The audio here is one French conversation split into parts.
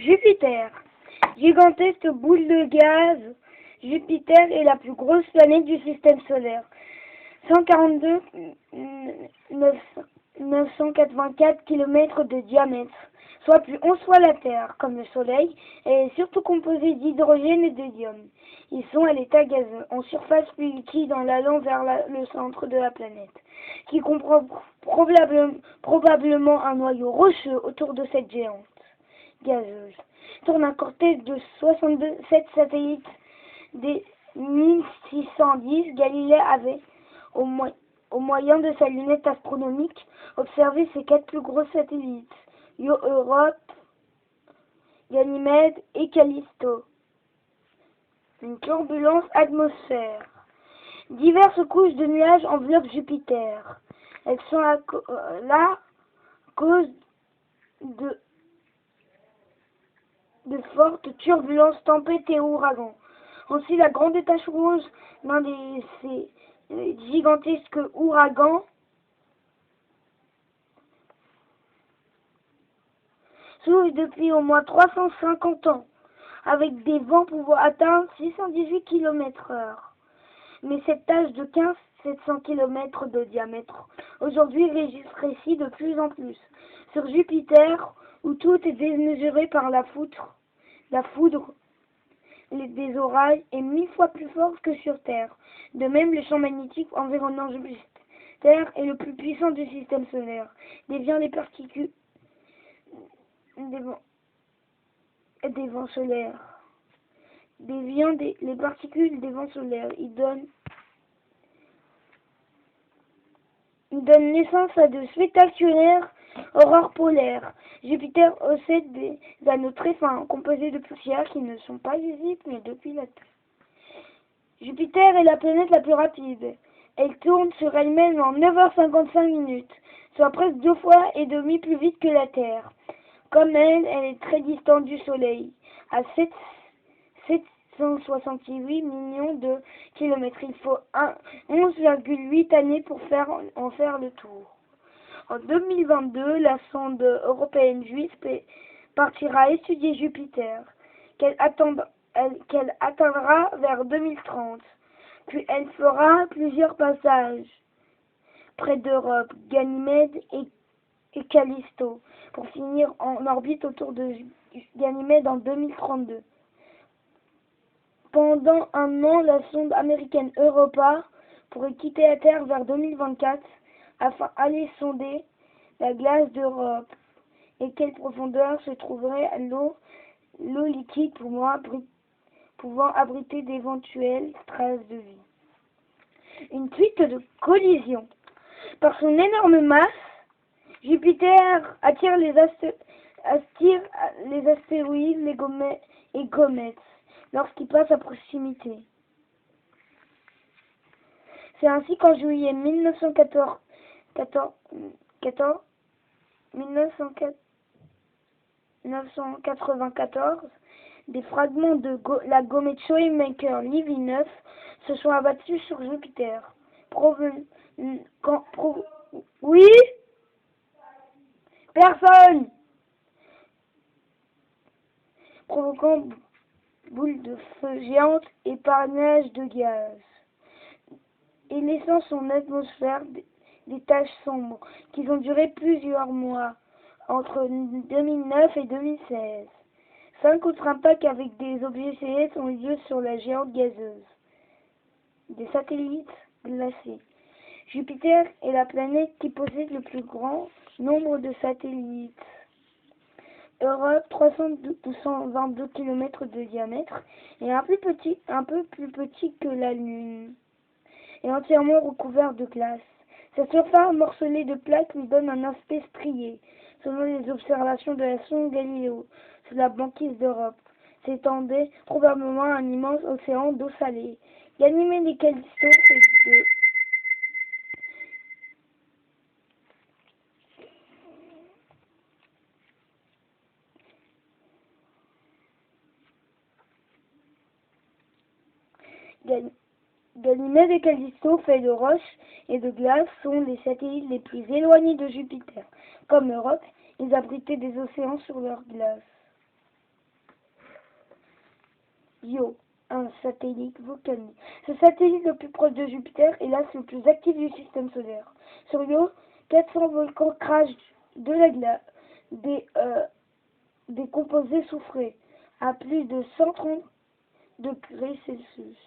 Jupiter. Gigantesque boule de gaz, Jupiter est la plus grosse planète du système solaire. 142 984 km de diamètre, soit plus 11 fois la Terre. Comme le Soleil, elle est surtout composée d'hydrogène et d'hélium. Ils sont à l'état gazeux, en surface plus liquide en allant vers le centre de la planète, qui comprend probablement un noyau rocheux autour de cette géante gazeuse. Tourne un cortège de 67 satellites des 1610. Galilée avait, au moyen de sa lunette astronomique, observé ces 4 plus gros satellites, Io, Europe, Ganymède et Callisto. Une turbulence atmosphère. Diverses couches de nuages enveloppent Jupiter. Elles sont là à cause de fortes turbulences, tempêtes et ouragans. Aussi, la grande tache rouge d'un de ces gigantesques ouragans souffle depuis au moins 350 ans, avec des vents pouvant atteindre 618 km/h. Mais cette tache de 15-700 km de diamètre, aujourd'hui rétrécit de plus en plus. Sur Jupiter, où tout est démesuré par la foudre, des orages est 1000 fois plus fort que sur Terre. De même, le champ magnétique environnant Jupiter est le plus puissant du système solaire. Déviant les particules des vents solaires. Déviant les particules des vents solaires, il donne naissance à de spectaculaires aurores polaires. Jupiter possède des anneaux très fins, composés de poussière qui ne sont pas visibles mais depuis la Terre. Jupiter est la planète la plus rapide. Elle tourne sur elle-même en 9h55, soit presque 2 fois et demi plus vite que la Terre. Comme elle est très distante du Soleil, à 768 millions de kilomètres. Il faut 11,8 années pour en faire le tour. En 2022, la sonde européenne JUICE partira étudier Jupiter, qu'elle atteindra vers 2030. Puis elle fera plusieurs passages près d'Europe, Ganymède et Callisto, pour finir en orbite autour de Ganymède en 2032. Pendant un an, la sonde américaine Europa pourrait quitter la Terre vers 2024 afin d'aller sonder la glace d'Europe et quelle profondeur se trouverait l'eau liquide pouvant abriter d'éventuelles traces de vie. Une suite de collisions. Par son énorme masse, Jupiter attire les astéroïdes, les comètes lorsqu'ils passent à proximité. C'est ainsi qu'en juillet 1994, des fragments de la comète Shoemaker-Levy 9 se sont abattus sur Jupiter. Oui? Personne! Provoquant boule de feu géante et panache de gaz, et laissant son atmosphère des taches sombres qui ont duré plusieurs mois, entre 2009 et 2016. 5 autres impacts avec des objets célestes ont eu lieu sur la géante gazeuse. Des satellites glacés. Jupiter est la planète qui possède le plus grand nombre de satellites. Europe, 322 km de diamètre, et un peu plus petit que la Lune, et entièrement recouvert de glace. Sa surface morcelée de plaques lui donne un aspect strié, selon les observations de la sonde Galileo, sur la banquise d'Europe. S'étendait probablement un immense océan d'eau salée. Ganymède et Callisto fait de Ganymède et Callisto, faits de roches et de glace, sont les satellites les plus éloignés de Jupiter. Comme Europe, ils abritaient des océans sur leur glace. Io, un satellite volcanique. Ce satellite le plus proche de Jupiter est l'astre le plus actif du système solaire. Sur Io, 400 volcans crachent de la glace, des composés soufrés à plus de 130 degrés Celsius.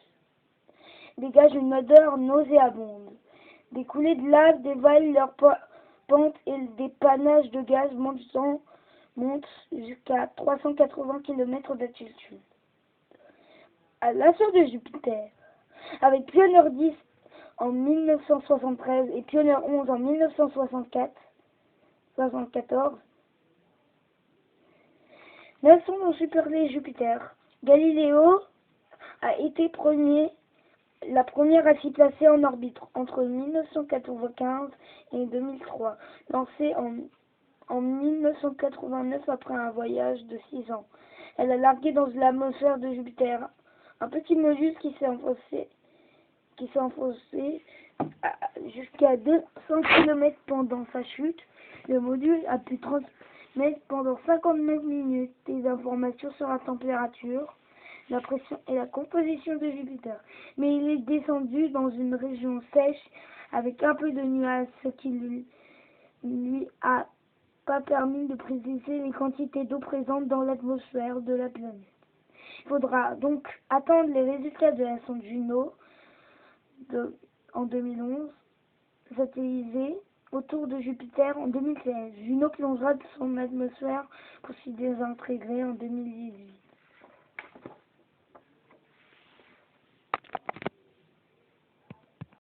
Dégagent une odeur nauséabonde. Des coulées de lave dévalent leur pente et des panaches de gaz montent jusqu'à 380 km d'altitude. À l'assaut de Jupiter, avec Pioneer 10 en 1973 et Pioneer 11 en 1974, 9 sondes ont supervisé Jupiter. Galileo a été la première à s'y placer en orbite entre 1995 et 2003, lancée en 1989 après un voyage de 6 ans. Elle a largué dans l'atmosphère de Jupiter un petit mollusque qui s'est enfoncé jusqu'à 200 km pendant sa chute. Le module a pu transmettre pendant 59 minutes des informations sur la température, la pression et la composition de Jupiter. Mais il est descendu dans une région sèche avec un peu de nuages, ce qui lui a pas permis de préciser les quantités d'eau présentes dans l'atmosphère de la planète. Il faudra donc attendre les résultats de la sonde Juno en 2011, satellisée autour de Jupiter en 2016. Juno plongera de son atmosphère pour s'y désintégrer en 2018.